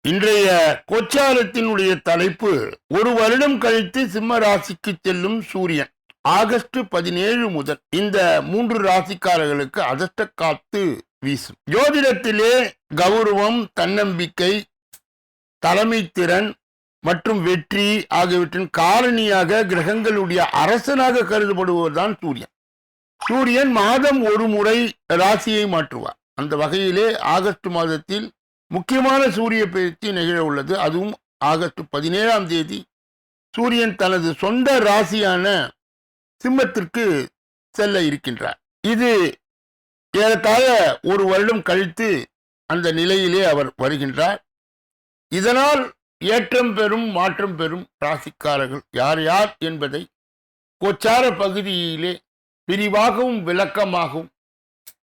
இன்றைய கோச்சாரத்தினுடைய தலைப்பு ஒரு வருடம் கழித்து சிம்ம ராசிக்கு செல்லும் சூரியன். ஆகஸ்ட் 17 முதல் இந்த 3 ராசிக்காரர்களுக்கு அதிர்ஷ்ட காத்து வீசும். ஜோதிடத்திலே கௌரவம், தன்னம்பிக்கை, தலைமைத்திறன் மற்றும் வெற்றி ஆகியவற்றின் காரணியாக கிரகங்களுடைய அரசனாக கருதப்படுவதுதான் சூரியன். சூரியன் மாதம் ஒரு முறை ராசியை மாற்றுவார். அந்த வகையிலே ஆகஸ்ட் மாதத்தில் முக்கியமான சூரிய பெயர்ச்சி நிகழ உள்ளது. அதுவும் ஆகஸ்ட் 17ஆம் தேதி சூரியன் தனது சொந்த ராசியான சிம்மத்திற்கு செல்ல இருக்கின்றார். இது ஏறத்தாழ ஒரு வருடம் கழித்து அந்த நிலையிலே அவர் வருகின்றார். இதனால் ஏற்றம் பெறும் மாற்றம் பெறும் ராசிக்காரர்கள் யார் யார் என்பதை கோச்சார பகுதியிலே விரிவாகவும் விளக்கமாகவும்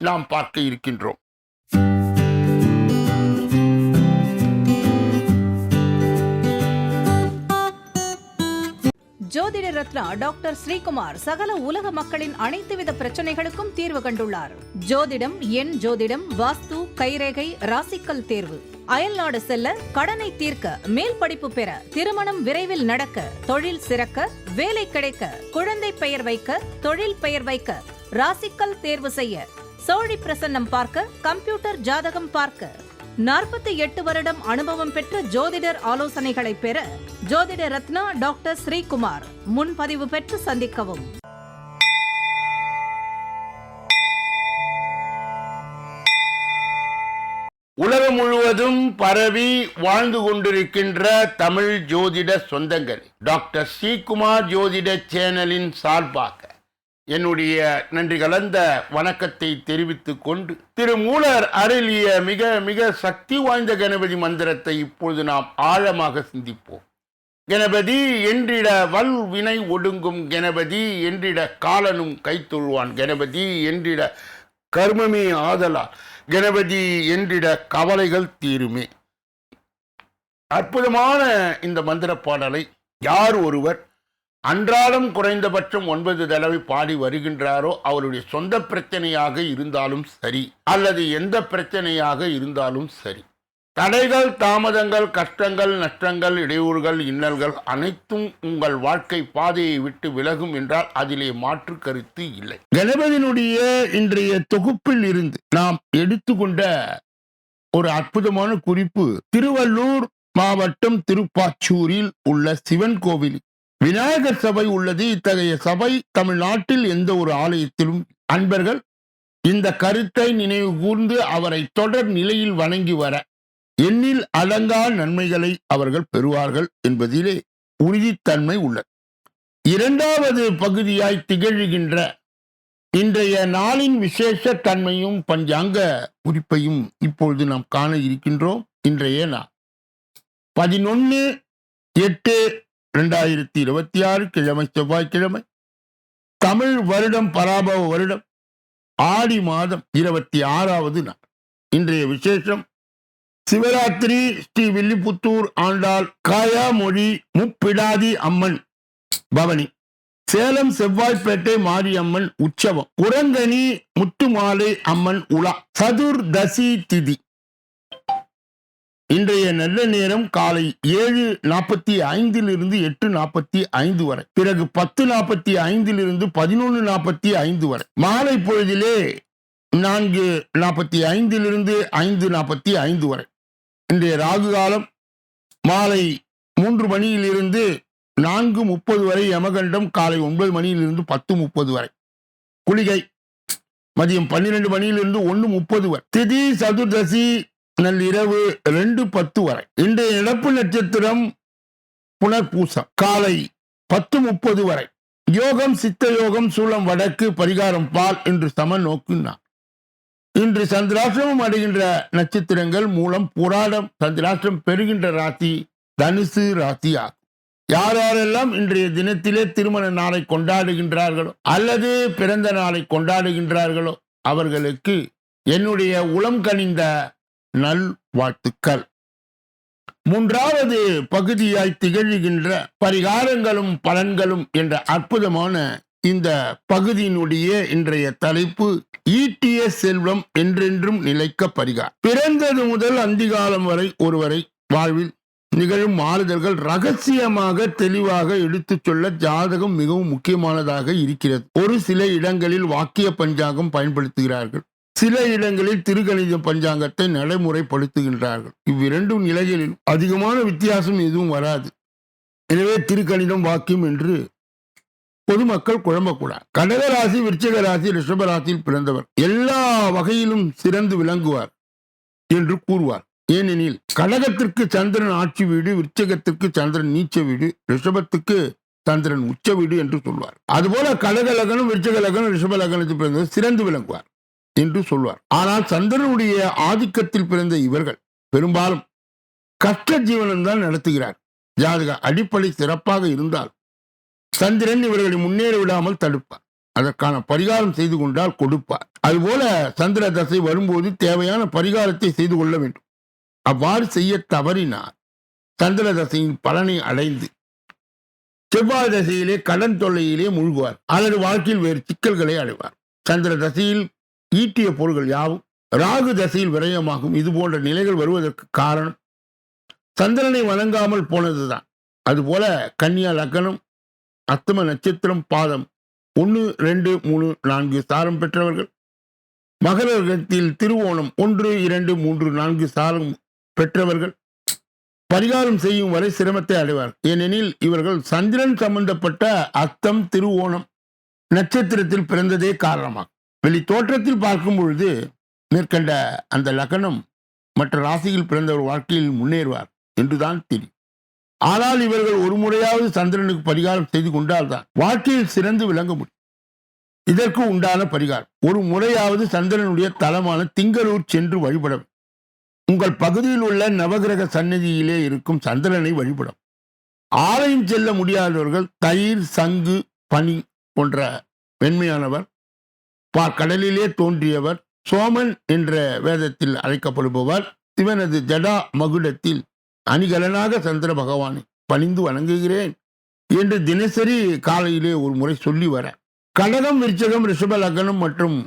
நாம் பார்க்க இருக்கின்றோம். ஜோதிட ரத்னா டாக்டர் ஸ்ரீகுமார் சகல உலக மக்களின் அனைத்து வித பிரச்சனைகளுக்கும் தீர்வு கண்டுள்ளார். ஜோதிடம், எண் ஜோதிடம், வாஸ்து, கைரேகை, ராசிக்கல் தேர்வு, அயல்நாடு செல்ல, கடனை தீர்க்க, மேல் படிப்பு பெற, திருமணம் விரைவில் நடக்க, தொழில் சிறக்க, வேலை கிடைக்க, குழந்தை பெயர் வைக்க, தொழில் பெயர் வைக்க, ராசிக்கல் தேர்வு செய்ய, சோழி பிரசன்னம் பார்க்க, கம்ப்யூட்டர் ஜாதகம் பார்க்க, 48 வருடம் அனுபவம் பெற்ற ஜோதிடர் ஆலோசனைகளை பெற ஜோதிட ரத்னா டாக்டர் ஸ்ரீகுமார். முன்பதிவு பெற்று சந்திக்கவும். உலகம் முழுவதும் பரவி வாழ்ந்து கொண்டிருக்கின்ற தமிழ் ஜோதிட சொந்தங்கள், டாக்டர் ஸ்ரீகுமார் ஜோதிட சேனலின் சார்பாக என்னுடைய நன்றி கலந்த வணக்கத்தை தெரிவித்துக் கொண்டு, திருமூலர் அருளிய மிக மிக சக்தி வாய்ந்த கணபதி மந்திரத்தை இப்பொழுது நாம் ஆழமாக சிந்திப்போம். கணபதி என்றிட வல் வினை ஒடுங்கும், கணபதி என்றிட காலனும் கைத்தொழுவான், கணபதி என்றிட கர்மமே ஆதலால், கணபதி என்றிட கவலைகள் தீருமே. அற்புதமான இந்த மந்திர பாடலை யார் ஒருவர் அன்றாடம் குறைந்தபட்சம் 9 தடவை பாடி வருகின்றாரோ அவருடைய சொந்த பிரச்சனையாக இருந்தாலும் சரி, அல்லது எந்த பிரச்சனையாக இருந்தாலும் சரி, தடைகள், தாமதங்கள், கஷ்டங்கள், நஷ்டங்கள், இடையூறுகள், இன்னல்கள் அனைத்தும் உங்கள் வாழ்க்கை பாதையை விட்டு விலகும் என்றால் அதிலே மாற்று கருத்து இல்லை. கணபதியினுடைய இன்றைய தொகுப்பில் இருந்து நாம் எடுத்துக்கொண்ட ஒரு அற்புதமான குறிப்பு, திருவள்ளூர் மாவட்டம் திருப்பாச்சூரில் உள்ள சிவன் கோவிலில் விநாயகர் சபை உள்ளது. இத்தகைய சபை தமிழ்நாட்டில் எந்த ஒரு ஆலயத்திலும். அன்பர்கள் இந்த கருத்தை நினைவு கூர்ந்து அவரை தொடர் நிலையில் வணங்கி வர எண்ணில் அடங்கா நன்மைகளை அவர்கள் பெறுவார்கள் என்பதிலே உறுதித்தன்மை உள்ளது. இரண்டாவது பகுதியாய் திகழ்கின்ற இன்றைய நாளின் விசேஷ தன்மையும் பஞ்சாங்க குறிப்பையும் இப்பொழுது நாம் காண இருக்கின்றோம். இன்றைய நாள் 11/8/2026 கிழமை, செவ்வாய்க்கிழமை, தமிழ் வருடம் பராபவ வருடம் ஆடி மாதம் 26வது நாள். இன்றைய விசேஷம் சிவராத்திரி ஸ்ரீ வில்லிபுத்தூர் ஆண்டாள் காயாமொழி முப்பிடாதி அம்மன் பவனி, சேலம் செவ்வாய்ப்பேட்டை மாரியம்மன் உற்சவம், உரங்கனி முத்துமாலை அம்மன் உலா, சதுர்தசி திதி. இன்றைய நல்ல நேரம் காலை 7:45 8:45 வரை, பிறகு 10:45 11:45 வரை, மாலை பொழுதிலே 4:45 5:45 வரை. இன்றைய ராகு காலம் மாலை 3 மணியிலிருந்து 4:30 வரை, யமகண்டம் காலை 9 மணியிலிருந்து 10:30 வரை, குளிகை மதியம் 12 மணியிலிருந்து 1:30 வரை, திதி சதுர்தசி நள்ளிரவு 2:10 வரை. இன்றைய நடப்பு நட்சத்திரம் புனர்பூசம் காலை 10:30 வரை. யோகம் சித்த யோகம், சூலம் வடக்கு, பரிகாரம் பால் என்று சம நோக்கு நாள். இன்று சந்திராஷ்டிரமம் அடைகின்ற நட்சத்திரங்கள் மூலம் புராடம். சந்திராஷ்டிரம் பெறுகின்ற ராசி தனுசு ராசி ஆகும். யாரெல்லாம் இன்றைய தினத்திலே திருமண நாளை கொண்டாடுகின்றார்களோ அல்லது பிறந்த நாளை கொண்டாடுகின்றார்களோ அவர்களுக்கு என்னுடைய உளம் கனிந்த நல் வாழ்த்துக்கள். மூன்றாவது பகுதியாய் திகழ்கின்ற பரிகாரங்களும் பலன்களும் என்ற அற்புதமான இந்த பகுதியினுடைய இன்றைய தலைப்பு ஈட்டிய செல்வம் என்றென்றும் நிலைக்க பரிகாரம். பிறந்தது முதல் அந்திகாலம் வரை ஒருவரை வாழ்வில் நிகழும் மாறுதல்கள் ரகசியமாக தெளிவாக எடுத்துச் சொல்ல ஜாதகம் மிகவும் முக்கியமானதாக இருக்கிறது. ஒரு சில இடங்களில் வாக்கிய பஞ்சாங்கம் பயன்படுத்துகிறார்கள், சில இடங்களில் திருக்கணித பஞ்சாங்கத்தை நடைமுறைப்படுத்துகின்றார்கள். இவ்விரண்டும் நிலைகளில் அதிகமான வித்தியாசம் எதுவும் வராது. எனவே திருக்கணிதம் வாக்கியம் என்று பொதுமக்கள் குழம்பக்கூடாது. கடகராசி, விருச்சிக ராசி, ரிஷபராசியில் பிறந்தவர் எல்லா வகையிலும் சிறந்து விளங்குவார் என்று கூறுவார். ஏனெனில் கடகத்திற்கு சந்திரன் ஆட்சி வீடு, விருச்சிகத்திற்கு சந்திரன் நீச்ச வீடு, ரிஷபத்துக்கு சந்திரன் உச்ச வீடு என்று சொல்வார். அதுபோல கடக லக்னம், விருச்சிக லக்னம், ரிஷப லக்னத்தில் பிறந்தவர் சிறந்து விளங்குவார் என்று சொல்வார். ஆனால் சந்திரனுடைய ஆதிக்கத்தில் பிறந்த இவர்கள் பெரும்பாலும் கஷ்ட ஜீவனம் தான் நடத்துகிறார். ஜாதக அடிப்படை சிறப்பாக இருந்தால் சந்திரன் இவர்களை முன்னேற விடாமல் தடுப்பார். அதற்கான பரிகாரம் செய்து கொண்டால் கொடுப்பார். அதுபோல சந்திர தசை வரும்போது தேவையான பரிகாரத்தை செய்து கொள்ள வேண்டும். அவ்வாறு செய்ய தவறினார் சந்திர தசையின் பலனை அடைந்து செவ்வாய் தசையிலே கடன் தொல்லையிலே மூழ்குவார், அல்லது வாழ்க்கையில் வேறு சிக்கல்களை அடைவார். சந்திர தசையில் ஈட்டிய பொருள்கள் யாவும் ராகு தசையில் விரயமாகும். இது போன்ற நிலைகள் வருவதற்கு காரணம் சந்திரனை வணங்காமல் போனதுதான். அதுபோல கன்னியா லக்னம், அஸ்தம நட்சத்திரம், பாதம் 1, 2, 3, 4 சாரம் பெற்றவர்கள், மகர லக்னத்தில் திருவோணம் 1, 2, 3, 4 சாரம் பெற்றவர்கள் பரிகாரம் செய்யும் வரை சிரமத்தை அடைவார். ஏனெனில் இவர்கள் சந்திரன் சம்பந்தப்பட்ட அஸ்தம், திருவோணம் நட்சத்திரத்தில் பிறந்ததே காரணமாகும். வெளி தோற்றத்தில் பார்க்கும் பொழுது மேற்கண்ட அந்த லக்னம் மற்ற ராசியில் பிறந்தவர் வாழ்க்கையில் முன்னேறுவார் என்றுதான் தெரியும். ஆனால் இவர்கள் ஒரு முறையாவது சந்திரனுக்கு பரிகாரம் செய்து கொண்டால்தான் வாழ்க்கையில் சிறந்து விளங்க முடியும். இதற்கு உண்டான பரிகாரம், ஒரு முறையாவது சந்திரனுடைய தலமான திங்களூர் சென்று வழிபட. உங்கள் பகுதியில் உள்ள நவகிரக சன்னதியிலே இருக்கும் சந்திரனை வழிபடும். ஆலயம் செல்ல முடியாதவர்கள் தயிர், சங்கு, பனி போன்ற வெண்மையானவர், கடலிலே தோன்றியவர், சோமன் என்ற வேதத்தில் அழைக்கப்படுபவர், சிவனது ஜடா மகுடத்தில் அணிகலனாக சந்திர பகவானை பணிந்து வணங்குகிறேன் என்று தினசரி காலையிலே ஒரு முறை சொல்லி வர. கடகம், விருச்சகம், ரிஷப லக்னம் மற்றும்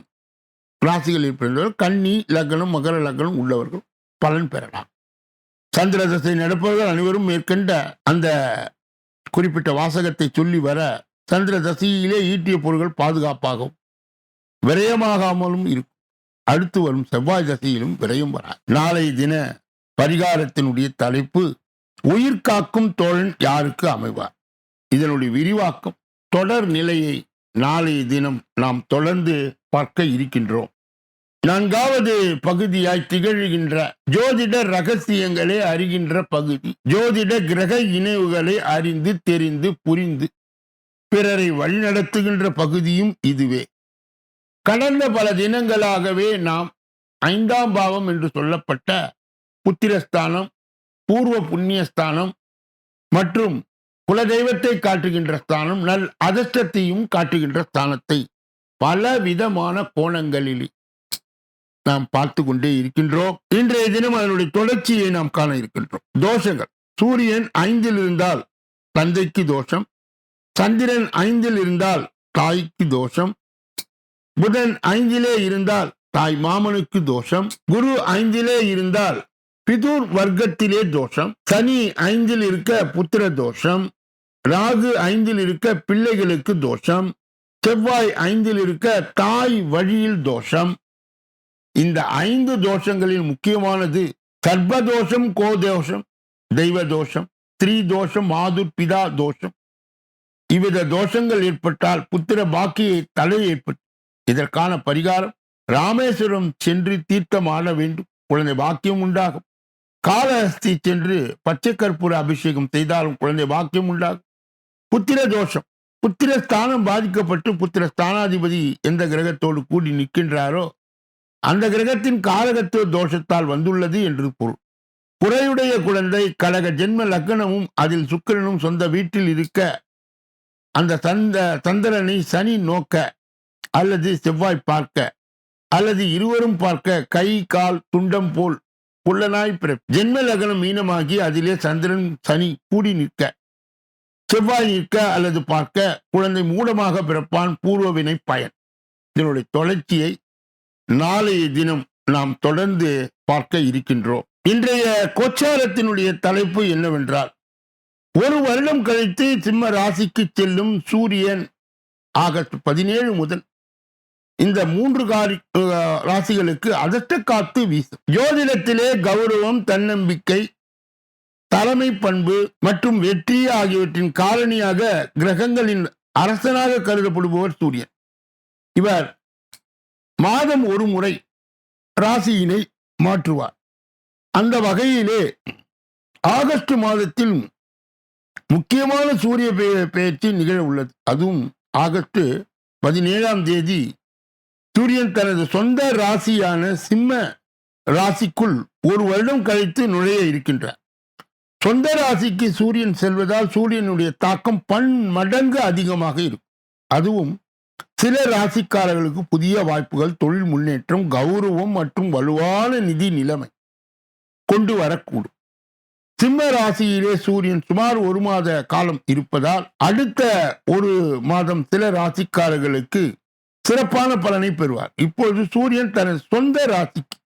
ராசிகளில் பிறந்தவர்கள், கன்னி லக்னம், மகர லக்னம் உள்ளவர்கள் பலன் பெறலாம். சந்திர தசை நடப்பவர்கள் அனைவரும் மேற்கண்ட அந்த குறிப்பிட்ட வாசகத்தை சொல்லி வர சந்திர தசையிலே ஈட்டிய பொருள்கள் பாதுகாப்பாகவும் விரயமாகாமலும் இருக்கும். அடுத்து வரும் செவ்வாய் தசையிலும் விரயம் வராது. நாளை தின பரிகாரத்தினுடைய தலைப்பு, உயிர் காக்கும் தோழன் யாருக்கு அமைவார். இதனுடைய விரிவாக்கம் தொடர் நிலையை நாளைய தினம் நாம் தொடர்ந்து பார்க்க இருக்கின்றோம். 4வது பகுதியாய் திகழ்கின்ற ஜோதிட ரகசியங்களை அறிகின்ற பகுதி, ஜோதிட கிரக இணைவுகளை அறிந்து தெரிந்து புரிந்து பிறரை வழிநடத்துகின்ற பகுதியும் இதுவே. கடந்த பல தினங்களாகவே நாம் 5ஆம் பாவம் என்று சொல்லப்பட்ட புத்திரஸ்தானம், பூர்வ புண்ணியஸ்தானம் மற்றும் குலதெய்வத்தை காட்டுகின்ற ஸ்தானம், நல் அதிர்ஷ்டத்தையும் காட்டுகின்ற ஸ்தானத்தை பல விதமான கோணங்களில் நாம் பார்த்து கொண்டே இருக்கின்றோம். இன்றைய தினம் அதனுடைய தொடர்ச்சியை நாம் காண இருக்கின்றோம். தோஷங்கள், சூரியன் 5இல் இருந்தால் தந்தைக்கு தோஷம், சந்திரன் 5இல் இருந்தால் தாய்க்கு தோஷம், புதன் 5இலே இருந்தால் தாய் மாமனுக்கு தோஷம், குரு 5இலே இருந்தால் பிதுர் வர்க்கத்திலே தோஷம், சனி 5இல் இருக்க புத்திர தோஷம், ராகு 5இல் இருக்க பிள்ளைகளுக்கு தோஷம், செவ்வாய் 5இல் இருக்க தாய் வழியில் தோஷம். இந்த 5 தோஷங்களில் முக்கியமானது சர்பதோஷம், கோதோஷம், தெய்வ தோஷம், ஸ்திரீ தோஷம், மாதுர் பிதா தோஷம். இவ்வித தோஷங்கள் ஏற்பட்டால் புத்திர பாக்கியை தடை ஏற்பட்டு இதற்கான பரிகாரம் ராமேஸ்வரம் சென்று தீர்த்தம் ஆட வேண்டும், குழந்தை பாக்கியம் உண்டாகும். காலஹஸ்தி சென்று பச்சை கற்பூர அபிஷேகம் செய்தாலும் குழந்தை பாக்கியம் உண்டாகும். புத்திர தோஷம், புத்திர ஸ்தானம் பாதிக்கப்பட்டு புத்திர ஸ்தானாதிபதி எந்த கிரகத்தோடு கூடி நிற்கின்றாரோ அந்த கிரகத்தின் காரகத்துவ தோஷத்தால் வந்துள்ளது என்று பொருள். குறையுடைய குழந்தை கடக ஜென்ம லக்னமும் அதில் சுக்கிரனும் சொந்த வீட்டில் இருக்க அந்த சந்திரனை சனி நோக்க அல்லது செவ்வாய் பார்க்க அல்லது இருவரும் பார்க்க கை கால் துண்டம் போல் புல்லனாய் பிறப்பு. ஜென்ம லக்னம் மீனமாகி அதிலே சந்திரன் சனி கூடி நிற்க, செவ்வாய் நிற்க அல்லது பார்க்க குழந்தை மூடமாக பிறப்பான். பூர்வவினை பயன். இதனுடைய தொடர்ச்சியை நாளைய தினம் நாம் தொடர்ந்து பார்க்க இருக்கின்றோம். இன்றைய கோச்சாரத்தினுடைய தலைப்பு என்னவென்றால், ஒரு வருடம் கழித்து சிம்ம ராசிக்கு செல்லும் சூரியன் ஆகஸ்ட் 17 முதல் இந்த 3 ராசிகளுக்கு அதிர்ஷ்ட காத்து வீசும். ஜோதிடத்திலே கௌரவம், தன்னம்பிக்கை, தலைமை பண்பு மற்றும் வெற்றி ஆகியவற்றின் காரணியாக கிரகங்களின் அரசனாக கருதப்படுபவர் சூரியன். இவர் மாதம் ஒரு முறை ராசியினை மாற்றுவார். அந்த வகையிலே ஆகஸ்ட் மாதத்தில் முக்கியமான சூரிய பெயர்ச்சி நிகழ உள்ளது. அதுவும் ஆகஸ்ட் 17ஆம் தேதி சூரியன் தனது சொந்த ராசியான சிம்ம ராசிக்குள் ஒரு வருடம் கழித்து நுழைய இருக்கின்றார். சொந்த ராசிக்கு சூரியன் செல்வதால் சூரியனுடைய தாக்கம் பன்மடங்கு அதிகமாக இருக்கும். அதுவும் சில ராசிக்காரர்களுக்கு புதிய வாய்ப்புகள், தொழில் முன்னேற்றம், கௌரவம் மற்றும் வலுவான நிதி நிலைமை கொண்டு வரக்கூடும். சிம்ம ராசியிலே சூரியன் சுமார் 1 மாத காலம் இருப்பதால் அடுத்த 1 மாதம் சில ராசிக்காரர்களுக்கு சிறப்பான பலனை பெறுவார். இப்பொழுது சூரியன் தனது சொந்த ராசிக்கு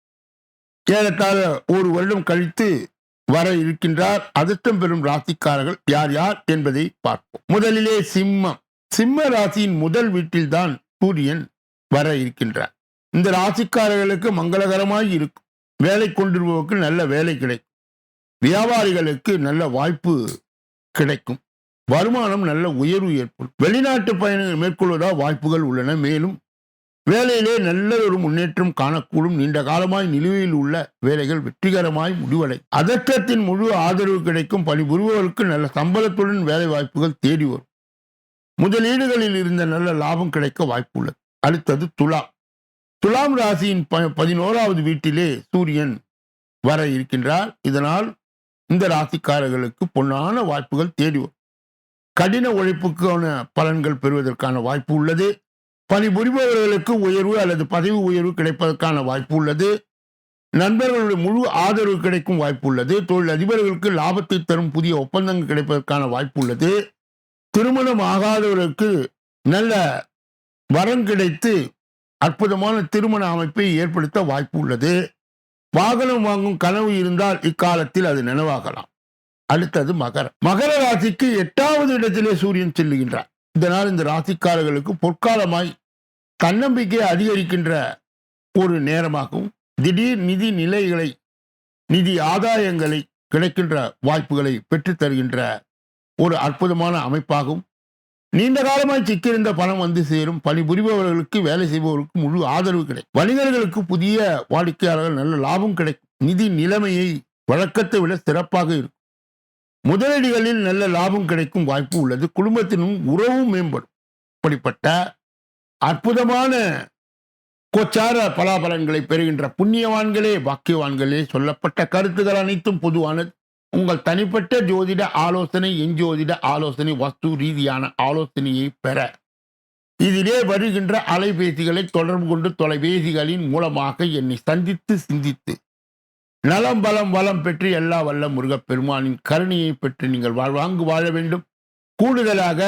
ஏறத்தாழ 1 வருடம் கழித்து வர இருக்கின்றார். அதிர்ஷ்டம் பெறும் ராசிக்காரர்கள் யார் யார் என்பதை பார்ப்போம். முதலிலே சிம்மம். சிம்ம ராசியின் முதல் வீட்டில்தான் சூரியன் வர இருக்கின்றார். இந்த ராசிக்காரர்களுக்கு மங்களகரமாய் இருக்கும். வேலை கொண்டிருப்பவருக்கு நல்ல வேலை கிடைக்கும். வியாபாரிகளுக்கு நல்ல வாய்ப்பு கிடைக்கும். வருமானம் நல்ல உயர்வு ஏற்படும். வெளிநாட்டு பயணங்கள் மேற்கொள்வதால் வாய்ப்புகள் உள்ளன. மேலும் வேலையிலே நல்ல ஒரு முன்னேற்றம் காணக்கூடும். நீண்ட காலமாய் நிலுவையில் உள்ள வேலைகள் வெற்றிகரமாய் முடிவடை. அதிர்ஷ்டத்தின் முழு ஆதரவு கிடைக்கும். பணிபுரிபவர்களுக்கு நல்ல சம்பளத்துடன் வேலை வாய்ப்புகள் தேடி வரும். முதலீடுகளில் இருந்த நல்ல லாபம் கிடைக்க வாய்ப்பு உள்ளது. அடுத்தது துலாம். துலாம் ராசியின் 11வது வீட்டிலே சூரியன் வர இருக்கின்றார். இதனால் இந்த ராசிக்காரர்களுக்கு பொன்னான வாய்ப்புகள் தேடி வரும். கடின உழைப்புக்கான பலன்கள் பெறுவதற்கான வாய்ப்பு உள்ளது. பணிபுரிபவர்களுக்கு உயர்வு அல்லது பதவி உயர்வு கிடைப்பதற்கான வாய்ப்பு உள்ளது. நண்பர்களுடைய முழு ஆதரவு கிடைக்கும் வாய்ப்பு உள்ளது. தொழில் அதிபர்களுக்கு லாபத்தை தரும் புதிய ஒப்பந்தங்கள் கிடைப்பதற்கான வாய்ப்பு உள்ளது. திருமணம் ஆகாதவர்களுக்கு நல்ல வரம் கிடைத்து அற்புதமான திருமண அமைப்பை ஏற்படுத்த வாய்ப்பு உள்ளது. வாகனம் வாங்கும் கனவு இருந்தால் இக்காலத்தில் அது நினைவாகலாம். அடுத்தது மகரம். மகர ராசிக்கு 8வது இடத்திலே சூரியன் செல்லுகின்றார். இதனால் இந்த ராசிக்காரர்களுக்கு பொற்காலமாய் தன்னம்பிக்கை அதிகரிக்கின்ற ஒரு நேரமாகவும் திடீர் நிதி நிலைகளை, நிதி ஆதாயங்களை கிடைக்கின்ற வாய்ப்புகளை பெற்றுத் தருகின்ற ஒரு அற்புதமான அமைப்பாகும். நீண்ட காலமாய் சிக்கியிருந்த பணம் வந்து சேரும். பணிபுரிபவர்களுக்கு, வேலை செய்பவர்களுக்கு முழு ஆதரவு கிடைக்கும். வணிகர்களுக்கு புதிய வாடிக்கையாளர்கள் நல்ல லாபம் கிடைக்கும். நிதி நிலைமையை வழக்கத்தை விட சிறப்பாக இருக்கும். முதலீடுகளில் நல்ல லாபம் கிடைக்கும் வாய்ப்பு உள்ளது. குடும்பத்தினும் உறவும் மேம்படும். இப்படிப்பட்ட அற்புதமான கோச்சார பலாபலன்களை பெறுகின்ற புண்ணியவான்களே, பாக்கியவான்களே, சொல்லப்பட்ட கருத்துக்கள் அனைத்தும் பொதுவானது. உங்கள் தனிப்பட்ட ஜோதிட ஆலோசனை, எஞ்சோதிட ஆலோசனை, வஸ்து ரீதியான ஆலோசனையை பெற இதிலே வருகின்ற அலைபேசிகளை தொடர்பு கொண்டு தொலைபேசிகளின் மூலமாக என்னை சந்தித்து சிந்தித்து நலம் பலம் வளம் பெற்று எல்லா வல்ல முருகப்பெருமானின் கருணையை பெற்று நீங்கள் வாழ்வாங்கு வாழ வேண்டும். கூடுதலாக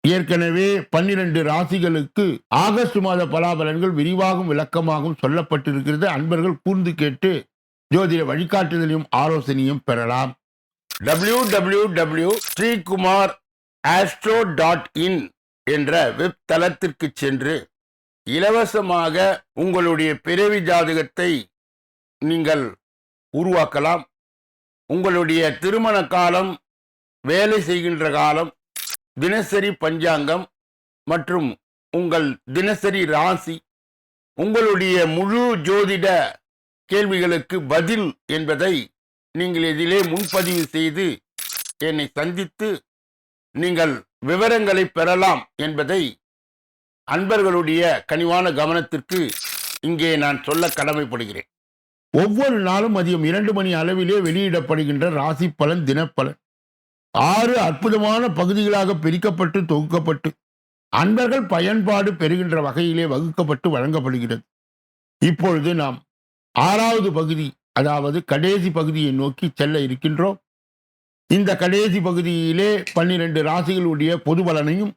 ஏற்கனவே 12 ராசிகளுக்கு ஆகஸ்ட் மாத பலாபலன்கள் விரிவாகவும் விளக்கமாகவும் சொல்லப்பட்டிருக்கிறது. அன்பர்கள் கூர்ந்து கேட்டு ஜோதிட வழிகாட்டுதலையும் ஆலோசனையும் பெறலாம். www.sreekumar.astro.in என்ற வெப் தளத்திற்கு சென்று இலவசமாக உங்களுடைய பிறவி ஜாதகத்தை நீங்கள் உருவாக்கலாம். உங்களுடைய திருமண காலம், வேலை செய்கின்ற காலம், தினசரி பஞ்சாங்கம் மற்றும் உங்கள் தினசரி ராசி, உங்களுடைய முழு ஜோதிட கேள்விகளுக்கு பதில் என்பதை நீங்கள் இதிலே முன்பதிவு செய்து என்னை சந்தித்து நீங்கள் விவரங்களை பெறலாம் என்பதை அன்பர்களுடைய கனிவான கவனத்திற்கு இங்கே நான் சொல்ல கடமைப்படுகிறேன். ஒவ்வொரு நாளும் மதியம் 2 மணி அளவிலே வெளியிடப்படுகின்ற ராசி பலன், தினப்பலன் 6 அற்புதமான பகுதிகளாக பிரிக்கப்பட்டு தொகுக்கப்பட்டு அன்பர்கள் பயன்பாடு பெறுகின்ற வகையிலே வகுக்கப்பட்டு வழங்கப்படுகிறது. இப்பொழுது நாம் 6வது பகுதி, அதாவது கடைசி பகுதியை நோக்கி செல்ல இருக்கின்றோம். இந்த கடைசி பகுதியிலே 12 ராசிகளுடைய பொது பலனையும்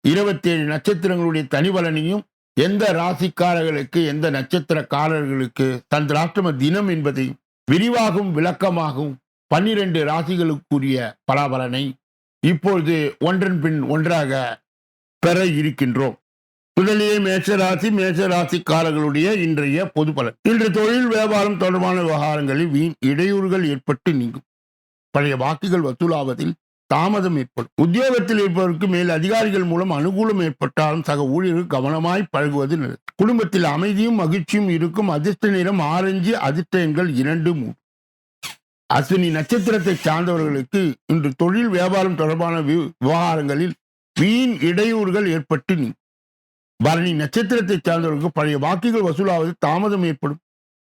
27 நட்சத்திரங்களுடைய தனி பலனையும், எந்த ராசிக்காரர்களுக்கு எந்த நட்சத்திரக்காரர்களுக்கு சந்திராஷ்டம தினம் என்பதையும் விரிவாகும் விளக்கமாகும் 12 ராசிகளுக்குரிய பலாபலனை இப்பொழுது ஒன்றன் பின் ஒன்றாக பெற இருக்கின்றோம். முதலிலே மேஷராசிக்காரர்களுடைய இன்றைய பொது பலன். இன்று தொழில் வியாபாரம் தொடர்பான விவகாரங்களில் வீண் இடையூறுகள் ஏற்பட்டு நீங்கும். பழைய வாக்குகள் வசூலாவதில் தாமதம் ஏற்படும். உத்தியோகத்தில் இருப்பவருக்கு மேல் அதிகாரிகள் மூலம் அனுகூலம் ஏற்பட்டாலும் சக ஊழியர்கள் கவனமாய் பழகுவது நல்லது. குடும்பத்தில் அமைதியும் மகிழ்ச்சியும் இருக்கும். அதிர்ஷ்ட நிறம் ஆரஞ்சு. அதிர்ஷ்ட எண்கள் 2, 3. அஸ்வினி நட்சத்திரத்தை சார்ந்தவர்களுக்கு இன்று தொழில் வியாபாரம் தொடர்பான விவகாரங்களில் வீண் இடையூறுகள் ஏற்பட்டு நீங்கும். பரணி நட்சத்திரத்தை சார்ந்தவர்களுக்கு பழைய வாக்குகள் வசூலாவது தாமதம் ஏற்படும்.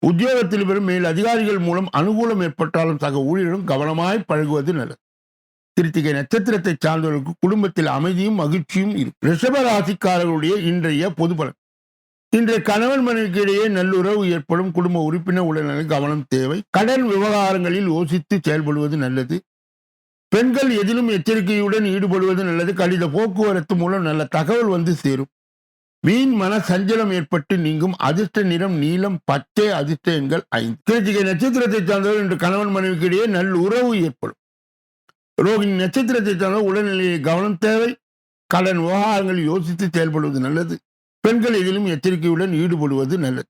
உத்தியோகத்தில் பெறும் மேல் அதிகாரிகள் மூலம் அனுகூலம் ஏற்பட்டாலும் சக ஊழியரும் கவனமாய் பழகுவது நல்லது. கிருத்திகை நட்சத்திரத்தை சார்ந்தவர்களுக்கு குடும்பத்தில் அமைதியும் மகிழ்ச்சியும் இருக்கும். ரிஷப ராசிக்காரர்களுடைய இன்றைய பொது பலன். இன்றைய கணவன் மனைவிக்கு இடையே நல்லுறவு ஏற்படும். குடும்ப உறுப்பினர் உடல்நல கவனம் தேவை. கடன் விவகாரங்களில் யோசித்து செயல்படுவது நல்லது. பெண்கள் எதிலும் எச்சரிக்கையுடன் ஈடுபடுவது நல்லது. கடித போக்குவரத்து மூலம் நல்ல தகவல் வந்து சேரும். வீண் மன சஞ்சலம் ஏற்பட்டு நீங்கும். அதிர்ஷ்ட நிறம் நீலம், பச்சை. அதிர்ஷ்ட எண்கள் 5. கிருத்திகை நட்சத்திரத்தை சார்ந்தவர் இன்று கணவன் மனைவிக்கு இடையே நல்லுறவு ஏற்படும். ரோகிணி நட்சத்திரத்தை சார்ந்தவர் உடல்நிலையை கவனம் தேவை. கடன் விவகாரங்களில் யோசித்து செயல்படுவது நல்லது. பெண்கள் எதிலும் எச்சரிக்கையுடன் ஈடுபடுவது நல்லது.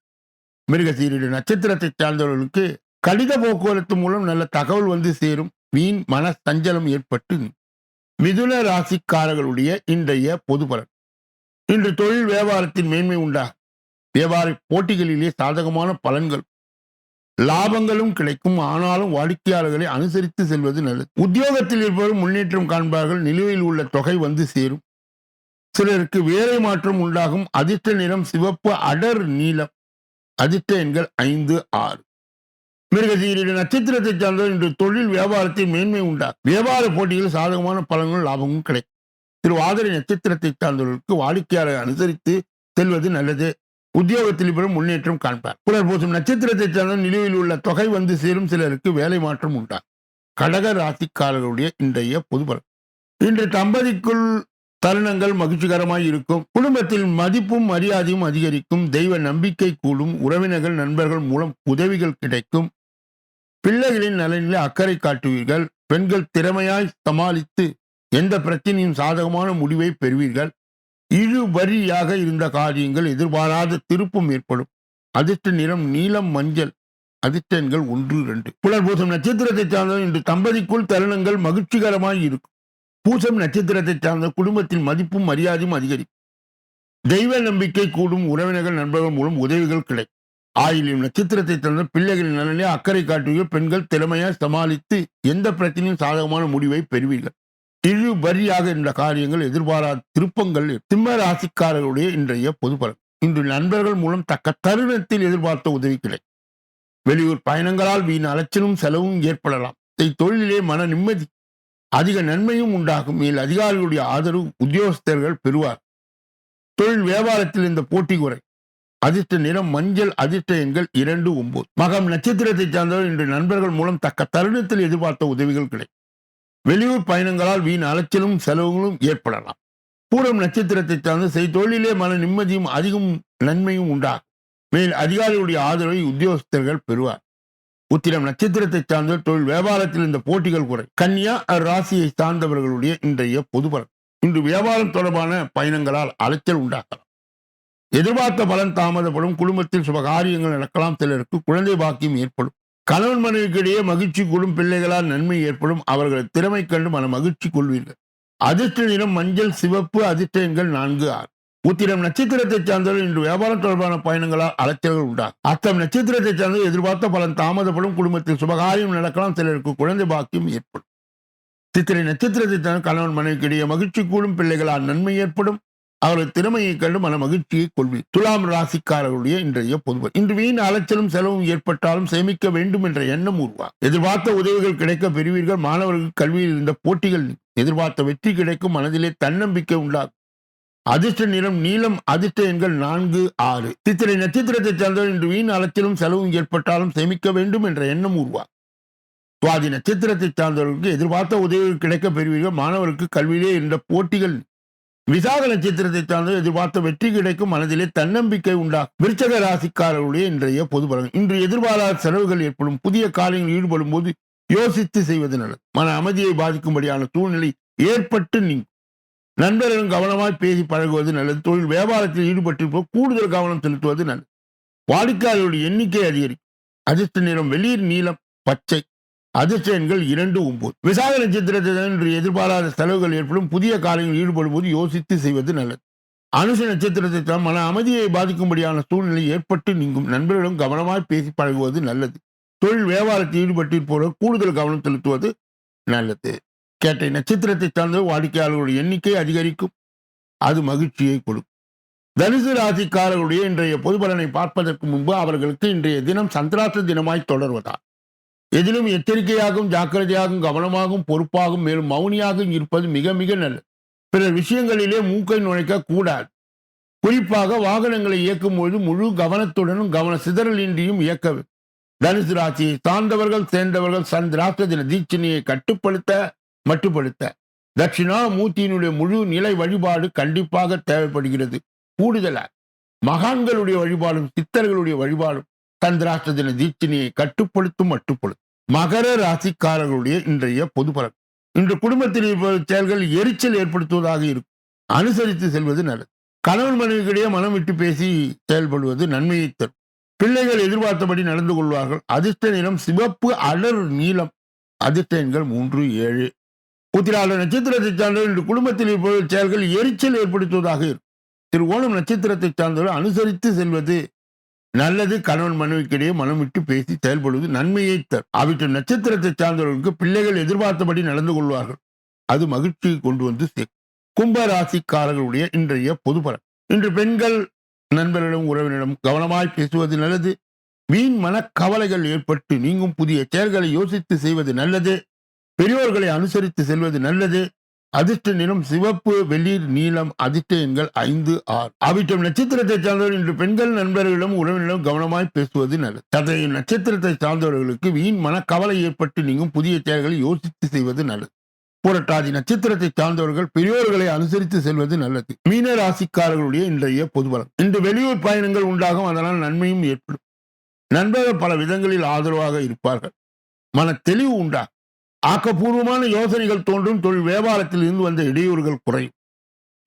மிருகசீரிட நட்சத்திரத்தை சார்ந்தவர்களுக்கு கடித போக்குவரத்து மூலம் நல்ல தகவல் வந்து சேரும். வீண் மன சஞ்சலம் ஏற்பட்டு மிதுன ராசிக்காரர்களுடைய இன்றைய பொது பலன். இன்று தொழில் வியாபாரத்தின் மேன்மை உண்டாகும். வியாபார போட்டிகளிலே சாதகமான பலன்கள் லாபங்களும் கிடைக்கும். ஆனாலும் வாடிக்கையாளர்களை அனுசரித்து செல்வது நல்லது. உத்தியோகத்தில் இருப்பவர் முன்னேற்றம் காண்பார்கள். நிலுவையில் உள்ள தொகை வந்து சேரும். சிலருக்கு வேலை மாற்றம் உண்டாகும். அதிர்ஷ்ட நிறம் சிவப்பு, அடர் நீலம். அதிர்ஷ்ட எண்கள் 5, 6. மிருகசீரிட நட்சத்திரத்தை சார்ந்தவர் இன்று தொழில் வியாபாரத்தில் மேன்மை உண்டாகும். வியாபார போட்டியில் சாதகமான பலன்கள் லாபமும் கிடைக்கும். திருவாதிரை நட்சத்திரத்தை சார்ந்தவர்களுக்கு வாடிக்கையாளரை அனுசரித்து செல்வது நல்லது. உத்தியோகத்தில் பெறும் முன்னேற்றம் காண்பார். புனர்பூசம் நட்சத்திரத்தை சார்ந்த நிலுவையில் உள்ள தொகை வந்து சேரும். சிலருக்கு வேலை மாற்றம் உண்டாகும். கடக ராசிக்காரர்களுடைய இன்றைய பொது பலன். இன்று தம்பதிக்குள் தருணங்கள் மகிழ்ச்சிகரமாய் இருக்கும். குடும்பத்தில் மதிப்பும் மரியாதையும் அதிகரிக்கும். தெய்வ நம்பிக்கை கூடும். உறவினர்கள் நண்பர்கள் மூலம் உதவிகள் கிடைக்கும். பிள்ளைகளின் நலனிலே அக்கறை காட்டுவீர்கள். பெண்கள் திறமையாய் சமாளித்து எந்த பிரச்சனையும் சாதகமான முடிவை பெறுவீர்கள். இழுபறியாக இருந்த காரியங்கள் எதிர்பாராத திருப்பம் ஏற்படும். அதிர்ஷ்ட நிறம் நீலம், மஞ்சள். அதிர்ஷ்ட எண்கள் 1, 2. புனர்பூசம் நட்சத்திரத்தை சார்ந்த இன்று தம்பதிக்குள் தருணங்கள் மகிழ்ச்சிகரமாய் இருக்கும். பூசம் நட்சத்திரத்தை சார்ந்த குடும்பத்தில் மதிப்பும் மரியாதையும் அதிகரிக்கும். தெய்வ நம்பிக்கை கூடும். உறவினர்கள் நண்பர்கள் மூலம் உதவிகள் கிடைக்கும். ஆயிலியம் நட்சத்திரத்தை சார்ந்த பிள்ளைகளின் நலனிலே அக்கறை காட்டுவீர்கள். பெண்கள் திறமையாய் சமாளித்து எந்த பிரச்சனையும் சாதகமான முடிவை பெறுவீர்கள். இழுபறியாக இருந்த காரியங்கள் எதிர்பாராத திருப்பங்கள். சிம்ம ராசிக்காரர்களுடைய இன்றைய பொது பலன். இன்று நண்பர்கள் மூலம் தக்க தருணத்தில் எதிர்பார்த்த உதவி கிடைக்கும். வெளியூர் பயணங்களால் வீண் அலைச்சலும் செலவும் ஏற்படலாம். தொழிலிலே மன நிம்மதி அதிக நன்மையும் உண்டாகும். மேல் அதிகாரிகளுடைய ஆதரவு உத்தியோகஸ்தர்கள் பெறுவார். தொழில் வியாபாரத்தில் இந்த போட்டி குறை. அதிர்ஷ்ட நிறம் மஞ்சள். அதிர்ஷ்ட எண்கள் 2, 9. மகம் நட்சத்திரத்தை சார்ந்தவர் இன்று நண்பர்கள் மூலம் தக்க தருணத்தில் எதிர்பார்த்த உதவிகள் கிடைக்கும். வெளியூர் பயணங்களால் வீண் அலைச்சலும் செலவுகளும் ஏற்படலாம். பூரம் நட்சத்திரத்தை சார்ந்த தொழிலே மன நிம்மதியும் அதிகம் நன்மையும் உண்டாகும். மேல் அதிகாரிகளுடைய ஆதரவை உத்தியோகஸ்தர்கள் பெறுவார். உத்திரம் நட்சத்திரத்தை சார்ந்த தொழில் வியாபாரத்தில் இந்த போட்டிகள் குறை. கன்னியா ராசியை சார்ந்தவர்களுடைய இன்றைய பொது பலன். இன்று வியாபாரம் தொடர்பான பயணங்களால் அலைச்சல் உண்டாகலாம். எதிர்பார்த்த பலன் தாமதப்படும். குடும்பத்தில் சுபகாரியங்கள் நடக்கலாம். சிலருக்கு குழந்தை பாக்கியம் ஏற்படும். கணவன் மனைவிக்கு இடையே மகிழ்ச்சி கூடும். பிள்ளைகளால் நன்மை ஏற்படும். அவர்கள் திறமை கண்டு மன மகிழ்ச்சி கொள்வீர்கள். அதிர்ஷ்ட நிறம் மஞ்சள், சிவப்பு. அதிர்ஷ்ட எண்கள் 4, 6. உத்திரம் நட்சத்திரத்தை சார்ந்தவர்கள் இன்று வியாபாரம் தொடர்பான பயணங்களால் அலைச்சல்கள் உண்டாகும். அர்த்தம் நட்சத்திரத்தை சார்ந்த எதிர்பார்த்த பலன் தாமதப்படும். குடும்பத்தில் சுபகாரியம் நடக்கலாம். சிலருக்கு குழந்தை பாக்கியம் ஏற்படும். சித்திரை நட்சத்திரத்தை சார்ந்த கணவன் மனைவிக்கு இடையே மகிழ்ச்சி கூடும். பிள்ளைகளால் நன்மை ஏற்படும். அவர்கள் திறமையை கண்டு மன மகிழ்ச்சியை கொள்வீர். துலாம் ராசிக்காரர்களுடைய இன்றைய பொதுவல். இன்று வீண் அலைச்சலும் செலவும் ஏற்பட்டாலும் சேமிக்க வேண்டும் என்ற எண்ணம் உருவாகும். எதிர்பார்த்த உதவிகள் கிடைக்க பெறுவீர்கள். மாணவர்கள் கல்வியில் இருந்த போட்டிகள் எதிர்பார்த்த வெற்றி கிடைக்கும். மனதிலே தன்னம்பிக்கை உண்டாகும். அதிர்ஷ்ட நிறம் நீலம். அதிர்ஷ்ட எண்கள் 4, 6. சித்திரை நட்சத்திரத்தை சார்ந்தவர் இன்று வீண் அலைச்சலும் செலவும் ஏற்பட்டாலும் சேமிக்க வேண்டும் என்ற எண்ணம் உருவாகும். சுவாதி நட்சத்திரத்தை சார்ந்தவர்களுக்கு எதிர்பார்த்த உதவிகள் கிடைக்க பெறுவீர்கள். மாணவருக்கு கல்வியிலே இருந்த போட்டிகள் விசாக நட்சத்திரத்தை சார்ந்து எதிர்பார்த்த வெற்றி கிடைக்கும், மனதிலே தன்னம்பிக்கை உண்டாகும். விருச்சக ராசிக்காரர்களுடைய இன்றைய பொது பலன். இன்று எதிர்பாராத செலவுகள் ஏற்படும். புதிய காரியங்களில் ஈடுபடும் போது யோசித்து செய்வது நல்லது. மன அமைதியை பாதிக்கும்படியான சூழ்நிலை ஏற்பட்டு நீங்கும். நண்பர்களும் கவனமாய் பேசி பழகுவது நல்லது. தொழில் வியாபாரத்தில் ஈடுபட்டிருப்போம் கூடுதல் கவனம் செலுத்துவது நல்லது. வாடிக்கையாளர்களுடைய எண்ணிக்கை அதிகரிக்கும். அதிர்ஷ்ட நிறம் வெளிர் நீலம் பச்சை. அதிர்ஷ்ட எண்கள் 2, 9. விசாக நட்சத்திரத்தில் இன்று எதிர்பாராத செலவுகள் ஏற்படும். புதிய காரியங்களில் ஈடுபடும் போது யோசித்து செய்வது நல்லது. அனுஷ நட்சத்திரத்தை மன அமைதியை பாதிக்கும்படியான சூழ்நிலை ஏற்பட்டு நீங்கும். நண்பர்களும் கவனமாய் பேசி பழகுவது நல்லது. தொழில் வியாபாரத்தில் ஈடுபட்டிருப்போர் கூடுதல் கவனம் செலுத்துவது நல்லது. கேட்டை நட்சத்திரத்தை சார்ந்த வாடிக்கையாளர்களுடைய எண்ணிக்கை அதிகரிக்கும். அது மகிழ்ச்சியை கொடுக்கும். தனுசு ராசிக்காரர்களுடைய இன்றைய பொது பலனை பார்ப்பதற்கு முன்பு அவர்களுக்கு இன்றைய தினம் சந்திராஷ்ட தினமாய் தொடர்வதால் எதிலும் எச்சரிக்கையாகவும் ஜாக்கிரதையாகவும் கவனமாகவும் பொறுப்பாகவும் மேலும் மௌனியாகவும் இருப்பது மிக மிக நல்லது. பிறர் விஷயங்களிலே மூக்கை நுழைக்க கூடாது. குறிப்பாக வாகனங்களை இயக்கும் பொழுது முழு கவனத்துடனும் கவன சிதறலின்றியும் இயக்க வேண்டும். தனுசு ராசியை சார்ந்தவர்கள் சேர்ந்தவர்கள் சந்திராஷ்ட தின தீட்சணையை மட்டுப்படுத்த தட்சிணாமூர்த்தியினுடைய முழு நிலை வழிபாடு கண்டிப்பாக தேவைப்படுகிறது. கூடுதலாக மகான்களுடைய வழிபாடும் சித்தர்களுடைய வழிபாடும் சந்திராஷ்ட தின தீட்சணையை மட்டுப்படுத்தும். மகர ராசிக்காரர்களுடைய இன்றைய பொது பலன். இன்று குடும்பத்தில் இருப்பது செயல்கள் எரிச்சல் ஏற்படுத்துவதாக இருக்கும். அனுசரித்து செல்வது நல்லது. கணவன் மனைவிக்கிடையே மனம் விட்டு பேசி செயல்படுவது நன்மையை தரும். பிள்ளைகள் எதிர்பார்த்தபடி நடந்து கொள்வார்கள். அதிர்ஷ்ட நிறம் சிவப்பு அடர் நீலம். அதிர்ஷ்ட எண்கள் 3, 7. உத்திராட நட்சத்திரத்தை சார்ந்தவர் இன்று குடும்பத்தில் இருப்பது செயல்கள் எரிச்சல் ஏற்படுத்துவதாக இருக்கும். திருவோணம் நட்சத்திரத்தை சார்ந்தவர் அனுசரித்து செல்வது நல்லது. கணவன் மனைவிக்கிடையே மனம் விட்டு பேசி செயல்படுவது நன்மையை தரும். அவிட்டம் நட்சத்திரத்தை சார்ந்தவர்களுக்கு பிள்ளைகள் எதிர்பார்த்தபடி நடந்து கொள்வார்கள். அது மகிழ்ச்சியை கொண்டு வந்து சேர்க்கும். கும்ப ராசிக்காரர்களுடைய இன்றைய பொது பலன். இன்று பெண்கள் நண்பர்களிடம் உறவினரிடம் கவனமாய் பேசுவது நல்லது. வீண் மனக்கவலைகள் ஏற்பட்டு நீங்கும். புதிய செயல்களை யோசித்து செய்வது நல்லது. பெரியோர்களை அனுசரித்து செல்வது நல்லது. அதிர்ஷ்ட நிறம் சிவப்பு வெளிர் நீலம். அதிர்ஷ்ட எண்கள் 5, 6. அவிட்டம் நட்சத்திரத்தை சார்ந்தவர் இன்று பெண்கள் நண்பர்களிடம் உறவினரிடம் கவனமாய் பேசுவது நல்லது. சதய நட்சத்திரத்தை சார்ந்தவர்களுக்கு வீண் மனக்கவலை ஏற்பட்டு நீங்கும். புதிய செயல்களை யோசித்து செய்வது நல்லது. புரட்டாதி நட்சத்திரத்தை சார்ந்தவர்கள் பெரியோர்களை அனுசரித்து செல்வது நல்லது. மீன ராசிக்காரர்களுடைய இன்றைய பொதுபலம். இன்று வெளியூர் பயணங்கள் உண்டாகும். அதனால் நன்மையும் ஏற்படும். நண்பர்கள் பல விதங்களில் ஆதரவாக இருப்பார்கள். மன தெளிவு உண்டாகும். ஆக்கப்பூர்வமான யோசனைகள் தோன்றும். தொழில் வியாபாரத்தில் இருந்து வந்த இடையூறுகள் குறையும்.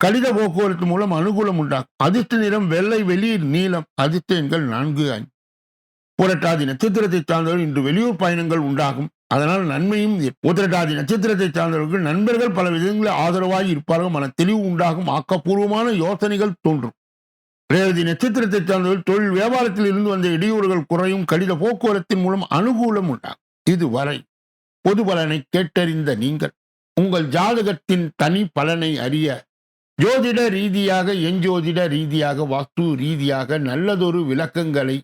கடித போக்குவரத்து மூலம் அனுகூலம் உண்டாகும். அதிர்ஷ்ட நிறம் வெள்ளை வெளிர் நீலம். அதிர்ஷ்ட எண்கள் 4, 5. புரட்டாதி நட்சத்திரத்தை சார்ந்தவர்கள் இன்று வெளியூர் பயணங்கள் உண்டாகும். அதனால் நன்மையும். உத்திரட்டாதி நட்சத்திரத்தை சார்ந்தவர்கள் நண்பர்கள் பல விதங்களில் ஆதரவாக இருப்பார்கள். மன தெளிவு உண்டாகும். ஆக்கப்பூர்வமான யோசனைகள் தோன்றும். ரேவதி நட்சத்திரத்தை சார்ந்தவர்கள் தொழில் வியாபாரத்தில் இருந்து வந்த இடையூறுகள் குறையும். கடித போக்குவரத்தின் மூலம் அனுகூலம் உண்டாகும். இதுவரை பொது பலனை கேட்டறிந்த நீங்கள் உங்கள் ஜாதகத்தின் தனி பலனை அறிய ஜோதிட ரீதியாக எஞ்சோதிட ரீதியாக வாஸ்து ரீதியாக நல்லதொரு விளக்கங்களை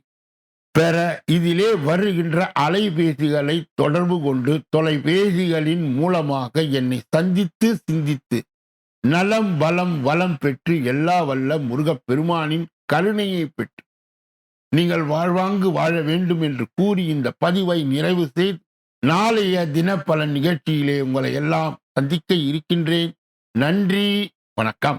பெற இதிலே வருகின்ற அலைபேசிகளை தொடர்பு கொண்டு தொலைபேசிகளின் மூலமாக என்னை சந்தித்து சிந்தித்து நலம் பலம் வளம் பெற்று எல்லா வல்ல முருகப் பெருமானின் கருணையை பெற்று நீங்கள் வாழ்வாங்கு வாழ வேண்டும் என்று கூறி இந்த பதிவை நிறைவு செய்து நாளைய தினப்பலன் நிகழ்ச்சியிலே உங்களை எல்லாம் சந்திக்க இருக்கின்றேன். நன்றி, வணக்கம்.